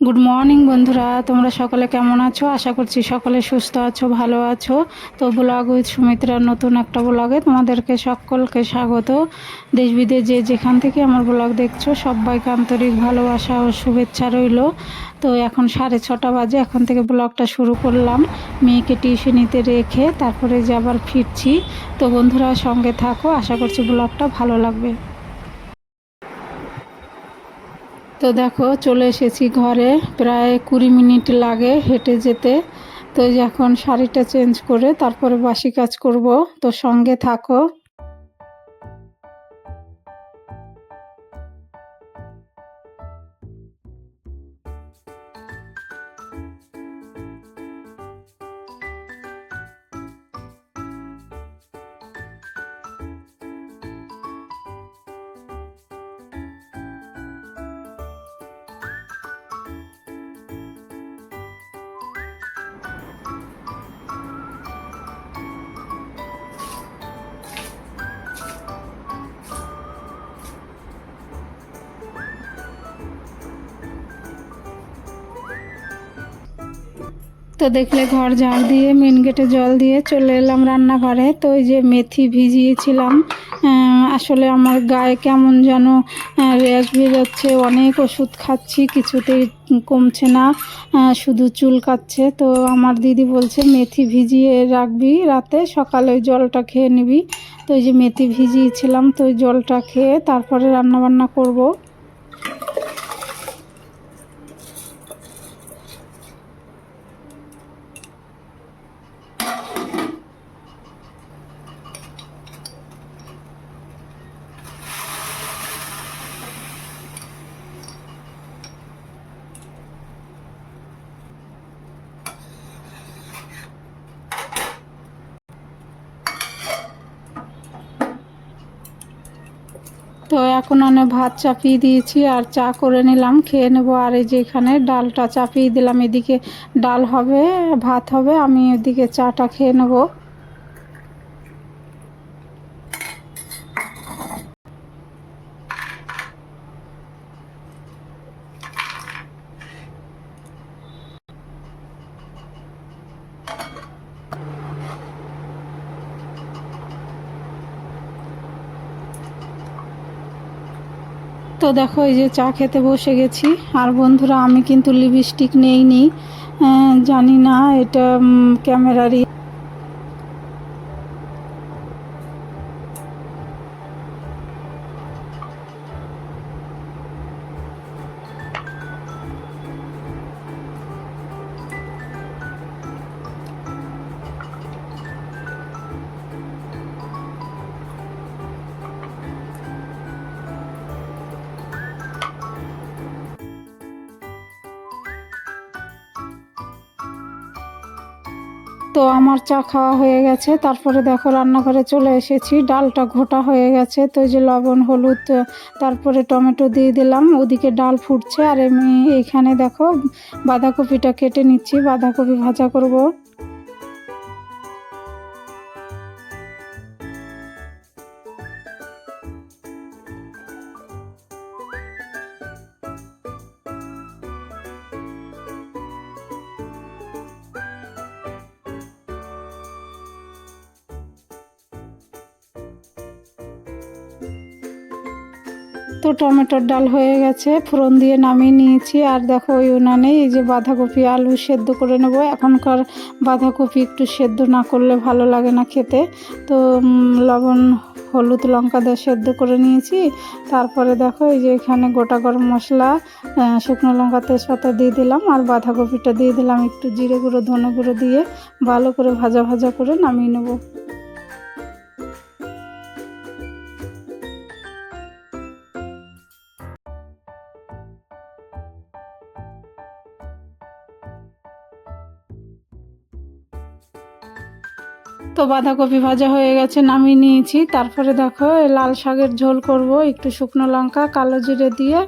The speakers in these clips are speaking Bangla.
গুড মর্নিং বন্ধুরা, তোমরা সকলে কেমন আছো? আশা করছি সকলে সুস্থ আছো, ভালো আছো। তো ব্লগ উইথ সুমিত্রার নতুন একটা ব্লগে তোমাদেরকে সকলকে স্বাগত। দেশ বিদেশ যে যেখান থেকে আমার ব্লগ দেখছো সবাইকে আন্তরিক ভালোবাসা ও শুভেচ্ছা রইল। তো এখন 6:30 বাজে, এখন থেকে ব্লগটা শুরু করলাম। মেয়েকে টিউশনিতে রেখে তারপরে যে আবার ফিরছি। তো বন্ধুরা সঙ্গে থাকো, আশা করছি ব্লগটা ভালো লাগবে। তো দেখো চলে এসেছি ঘরে, প্রায় 20 মিনিট লাগে হেঁটে যেতে। তো এই যে এখন শাড়িটা চেঞ্জ করে তারপরে বাসি কাজ করব, তো সঙ্গে থাকো। তো দেখলে ঘর ঝাড় দিয়ে মেন গেটে জল দিয়ে চলে এলাম রান্নাঘরে। তো ওই যে মেথি ভিজিয়েছিলাম, আসলে আমার গায়ে কেমন যেন র্যাশ বেরোচ্ছে, অনেক ওষুধ খাচ্ছি কিছুতেই কমছে না, শুধু চুলকাচ্ছে। তো আমার দিদি বলছে মেথি ভিজিয়ে রাখবি, রাতে সকালে ওই জলটা খেয়ে নিবি। তো ওই যে মেথি ভিজিয়েছিলাম, তো ওই জলটা খেয়ে তারপরে রান্নাবান্না করব। তো এখন আমি ভাত চাপিয়ে দিয়েছি আর চা করে নিলাম, খেয়ে নেব। আর এই যে এখানে ডালটা চাপিয়ে দিলাম, এদিকে ডাল হবে, ভাত হবে, আমি এদিকে চাটা খেয়ে নেব। তো দেখো এই যে চা খেতে বসে গেছি। আর বন্ধুরা আমি কিন্তু লিপস্টিক নেইনি, জানি না এটা ক্যামেরারই। তো আমার চা খাওয়া হয়ে গেছে, তারপরে দেখো রান্নাঘরে চলে এসেছি। ডালটা ঘোটা হয়ে গেছে, তো এই যে লবণ হলুদ তারপরে টমেটো দিয়ে দিলাম, ওদিকে ডাল ফুটছে। আর আমি এইখানে দেখো বাঁধাকপিটা কেটে নিচ্ছি, বাঁধাকপি ভাজা করব। তো টমেটোর ডাল হয়ে গেছে, ফোড়ন দিয়ে নামিয়ে নিয়েছি। আর দেখো ওই উনানে এই যে বাঁধাকপি আলু সেদ্ধ করে নেব। এখনকার বাঁধাকপি একটু সেদ্ধ না করলে ভালো লাগে না খেতে। তো লবণ হলুদ লঙ্কা দিয়ে সেদ্ধ করে নিয়েছি। তারপরে দেখো এই যে এখানে গোটা গরম মশলা, শুকনো লঙ্কা তেজপাতা দিয়ে দিলাম, আর বাঁধাকপিটা দিয়ে দিলাম, একটু জিরে গুঁড়ো ধনে গুঁড়ো দিয়ে ভালো করে ভাজা ভাজা করে নামিয়ে নেব। তো বাঁধাকপি ভাজা হয়ে গেছে, নামিয়ে নিয়েছি। তারপরে দেখো এই লাল শাকের ঝোল করব, একটু শুকনো লঙ্কা কালো জিরে দিয়ে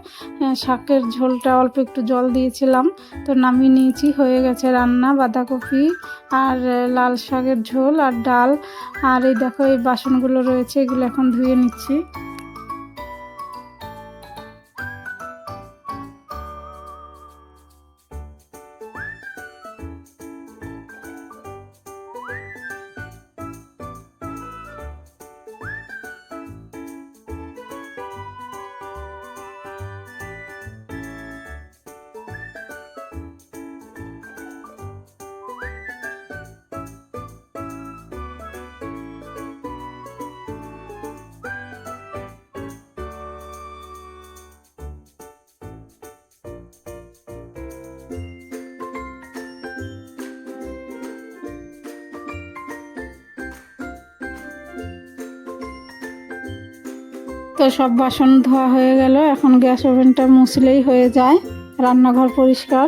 শাকের ঝোলটা অল্প একটু জল দিয়েছিলাম। তো নামিয়ে নিয়েছি, হয়ে গেছে রান্না। বাঁধাকপি আর লাল শাকের ঝোল আর ডাল। আর এই দেখো এই বাসনগুলো রয়েছে, এগুলো এখন ধুয়ে নিচ্ছি। তো সব বাসন ধোয়া হয়ে গেল, এখন গ্যাস ওভেনটা মুছলেই হয়ে যায়, রান্নাঘর পরিষ্কার।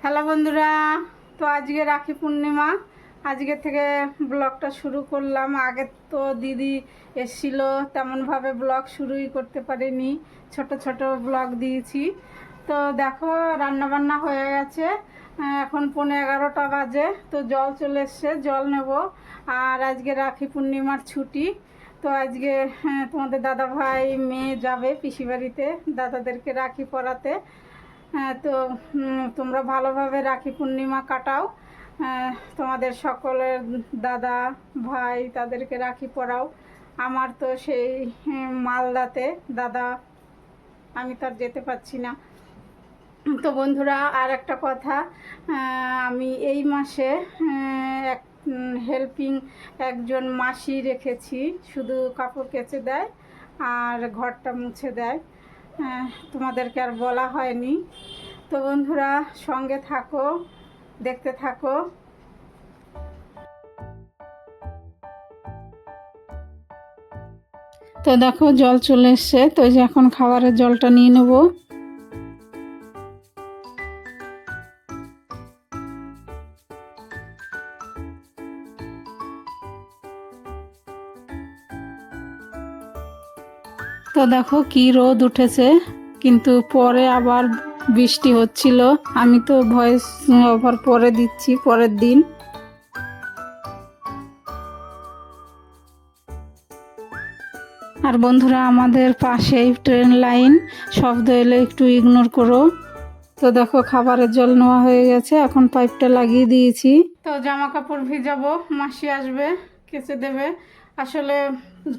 হ্যালো বন্ধুরা, তো আজকে রাখি পূর্ণিমা, আজকে থেকে ব্লগটা শুরু করলাম। আগে তো দিদি এসেছিল, তেমনভাবে ব্লগ শুরুই করতে পারিনি, ছোট ছোট ব্লগ দিয়েছি। তো দেখো রান্নাবান্না হয়ে গেছে, এখন 11:15 বাজে। তো জল চলে এসছে, জল নেব। আর আজকে রাখি পূর্ণিমার ছুটি, তো আজকে তোমাদের দাদা ভাই মেয়ে যাবে পিসি বাড়িতে দাদাদেরকে রাখি পরাতে। হ্যাঁ, তো তোমরা ভালোভাবে রাখি পূর্ণিমা কাটাও, তোমাদের সকলের দাদা ভাই তাদেরকে রাখি পরাও। আমার তো সেই মালদাতে দাদা, আমি তো আর যেতে পারছি না। তো বন্ধুরা, আর একটা কথা, আমি এই মাসে এক হেল্পিং একজন মাসি রেখেছি, শুধু কাপড় কেচে দেয় আর ঘরটা মুছে দেয়, তোমাদেরকে আর বলা হয়নি। তো বন্ধুরা সঙ্গে থাকো, দেখতে থাকো। তো দেখো জল চলে এসছে, তো এই যে এখন খাবারের জলটা নিয়ে নেব। তো দেখো কি রোদ উঠেছে, কিন্তু পরে আবার বৃষ্টি হচ্ছিল। আমি তো ভয়েস ওভার পরে দিচ্ছি পরের দিন। আর বন্ধুরা, আমাদের পাশেই ট্রেন লাইন, শব্দ এলে একটু ইগনোর করো। তো দেখো খাবারের জল নেওয়া হয়ে গেছে, এখন পাইপটা লাগিয়ে দিয়েছি। তো জামা কাপড় ভিজাবো, মাসি আসবে কেচে দেবে। আসলে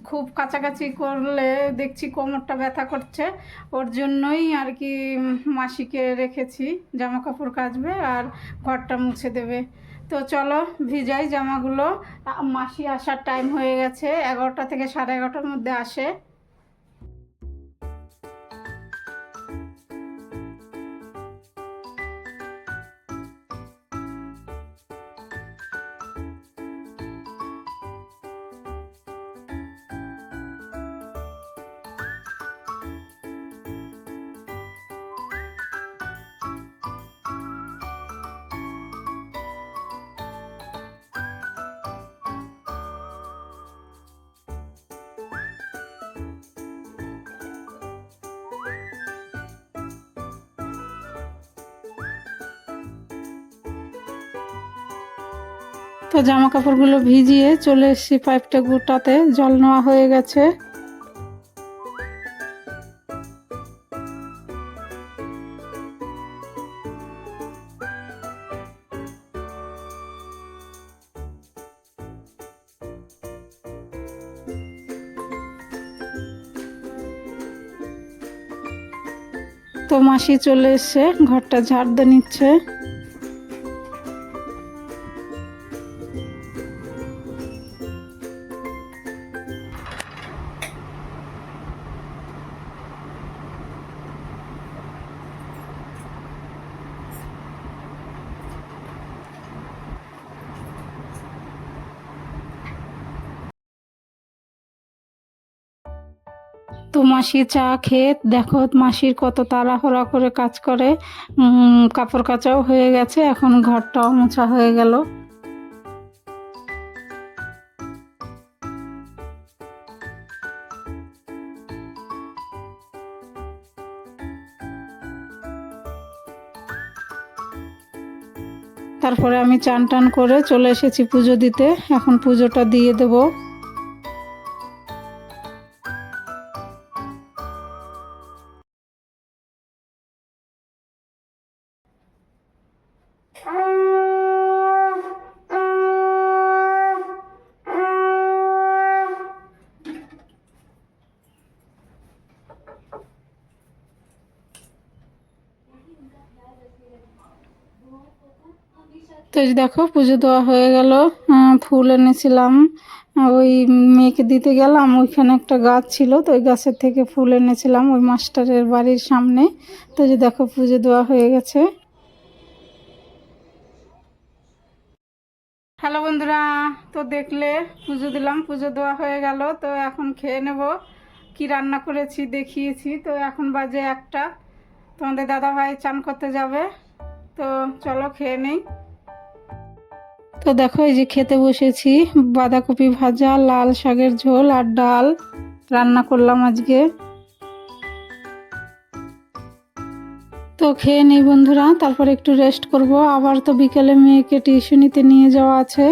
খুব কাছাকাছি করলে দেখছি কোমরটা ব্যথা করছে, ওর জন্যই আর কি মাসিকে রেখেছি, জামা কাপড় কাচবে আর ঘরটা মুছে দেবে। তো চলো ভিজাই জামাগুলো, মাসি আসার টাইম হয়ে গেছে, 11টা থেকে 11:30টার মধ্যে আসে। তো জামা কাপড়গুলো ভিজিয়ে চলে এসেছি, পাইপটা গোটাতে জল নেওয়া হয়ে গেছে। তো মাসি চলে এসছে, ঘরটা ঝাড় দিয়ে নিচ্ছে। তো মাসি চা খেয়ে দেখো মাসির কত তাড়াহুড়া করে কাজ করে, কাপড় কাচাও হয়ে গেছে, এখন ঘরটাও মোছা হয়ে গেল। তারপরে আমি চান টান করে চলে এসেছি পুজো দিতে, এখন পুজোটা দিয়ে দেবো। তো এই যে দেখো পুজো দেওয়া হয়ে গেল। ফুল এনেছিলাম, ওই মেয়েকে দিতে গেলাম, ওইখানে একটা গাছ ছিল, তো ওই গাছের থেকে ফুল এনেছিলাম ওই মাস্টারের বাড়ির সামনে। তো এই যে দেখো পুজো দেওয়া হয়ে গেছে। হ্যালো বন্ধুরা, তো দেখলে পুজো দিলাম, পুজো দেওয়া হয়ে গেল। তো এখন খেয়ে নেব। কি রান্না করেছি দেখিয়েছি। তো এখন বাজে 1টা। তোমাদের দাদাভাই চান করতে যাবে, তো চলো খেয়ে নেই। তো দেখো এই যে খেতে বসেছি, বাঁধাকপি ভাজা, লাল শাকের ঝোল আর ডাল রান্না করলাম আজকে। তো খেয়ে নেই বন্ধুরা, তারপর একটু রেস্ট করব, আবার তো বিকেলে মেয়েকে টিউশনিতে নিয়ে যাওয়া আছে।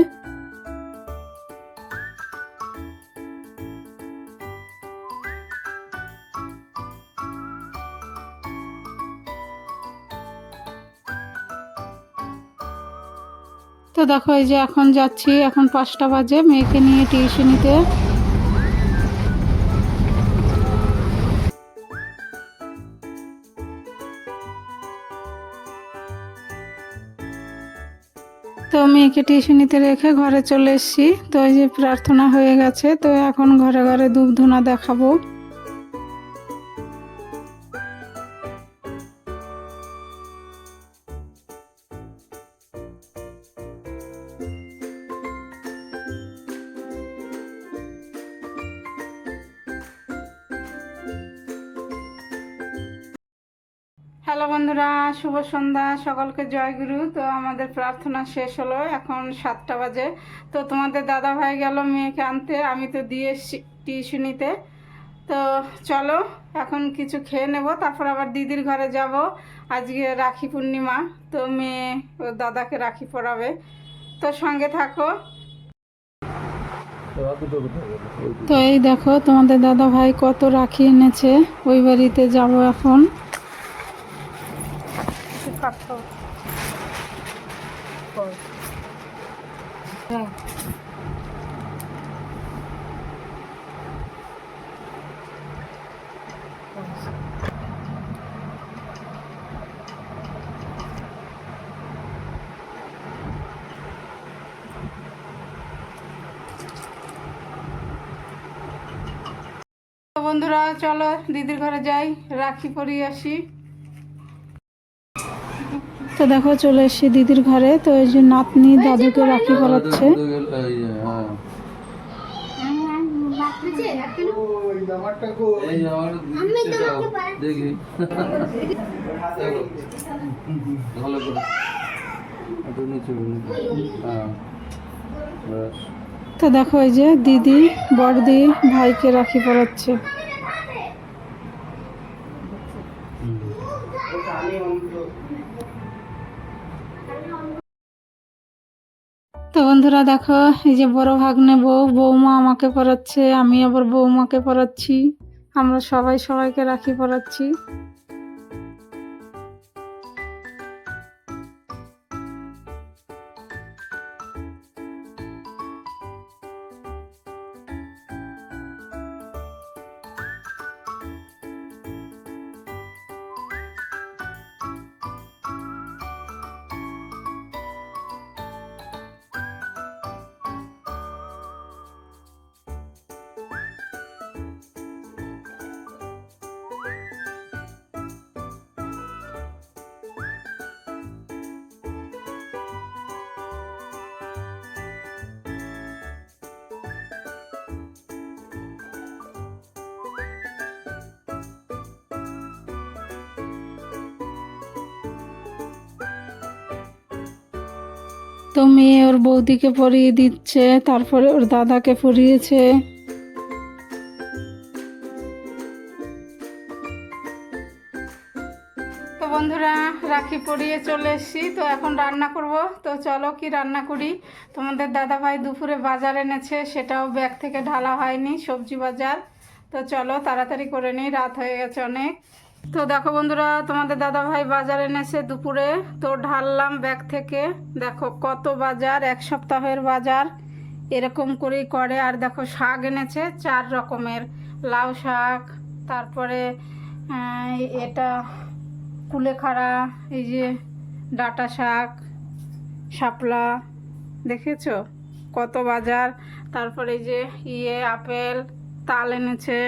তো দেখো এই যে এখন যাচ্ছি, এখন 5টা বাজে, মেয়েকে নিয়ে টিউশনিতে। তো মেয়েকে টিউশনিতে রেখে ঘরে চলে এসেছি। তো এই যে প্রার্থনা হয়ে গেছে, তো এখন ঘরে ঘরে ধূপ ধুনা দেখাবো। হ্যালো বন্ধুরা, শুভ সন্ধ্যা, সকলকে জয়গুরু। তো আমাদের প্রার্থনা শেষ হলো, এখন 7টা বাজে। তো তোমাদের দাদা ভাই গেল মেয়েকে আনতে, আমি তো দিয়ে এসছি টিউশনিতে। তো চলো এখন কিছু খেয়ে নেব, তারপর আবার দিদির ঘরে যাব। আজকে রাখি পূর্ণিমা, তো মেয়ে ও দাদাকে রাখি পরাবে, তো সঙ্গে থাকো। তো এই দেখো তোমাদের দাদা ভাই কত রাখি এনেছে, ওই বাড়িতে যাব এখন। বন্ধুরা চলো দিদির ঘরে যাই, রাখি পরিয়ে আসি। তো দেখো চলে এসেছি দিদির ঘরে। তো এই যে নাতনি দাদুকে রাখি পরাচ্ছে। তো দেখো এই যে দিদি বড়দি ভাইকে রাখি পরাচ্ছে। তো বন্ধুরা দেখো এই যে বড় ভাগ্নে বৌমা আমাকে পরাচ্ছে, আমি আবার বৌমাকে পরাচ্ছি, আমরা সবাই সবাইকে রাখি পরাচ্ছি। তো মেয়ে ওর বৌদিকে পরিয়ে দিচ্ছে, তারপরে ওর দাদাকে পরিয়েছে। তো বন্ধুরা রাখি পরিয়ে চলে এসেছি, তো এখন রান্না করব। তো চলো কি রান্না করি। তোমাদের দাদা ভাই দুপুরে বাজার এনেছে, সেটাও ব্যাগ থেকে ঢালা হয়নি, সবজি বাজার। তো চলো তাড়াতাড়ি করে নিই, রাত হয়ে গেছে অনেক। তো দেখো বন্ধুরা তোমাদের দাদা ভাই বাজার এনেছে দুপুরে, তো ঢাললাম ব্যাগ থেকে। দেখো কত বাজার, 1 সপ্তাহের বাজার এরকম করেই করে। আর দেখো শাক এনেছে 4 রকমের, লাউ শাক, তারপরে এটা কুলেখাড়া, এই যে ডাঁটা শাক, শাপলা, দেখেছো কত বাজার। তারপরে এই যে আপেল, তাল এনেছে।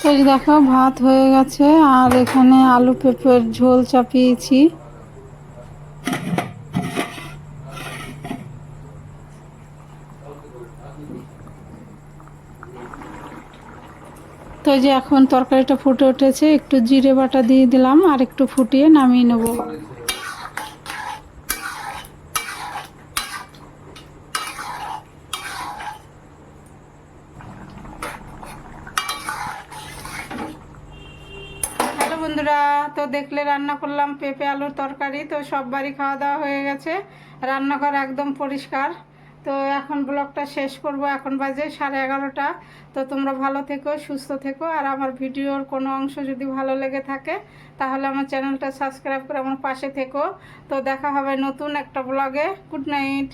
তো এই দেখো ভাত হয়ে গেছে, আর এখানে আলু পেঁপের ঝোল চাপিয়েছি। তো এই যে এখন তরকারিটা ফুটে উঠেছে, একটু জিরে বাটা দিয়ে দিলাম আর একটু ফুটিয়ে নামিয়ে নেব। হ্যালো বন্ধুরা, তো দেখলে রান্না করলাম পেঁপে আলুর তরকারি। তো সব বাড়ি খাওয়া দাওয়া হয়ে গেছে, রান্নাঘর একদম পরিষ্কার। তো এখন ব্লগটা শেষ করব, এখন বাজে 11:30। তো তোমরা ভালো থেকো, সুস্থ থেকো, আর আমার ভিডিওর কোনো অংশ যদি ভালো লেগে থাকে তাহলে আমার চ্যানেলটা সাবস্ক্রাইব করে আমার পাশে থেকো। তো দেখা হবে নতুন একটা ব্লগে। Good night.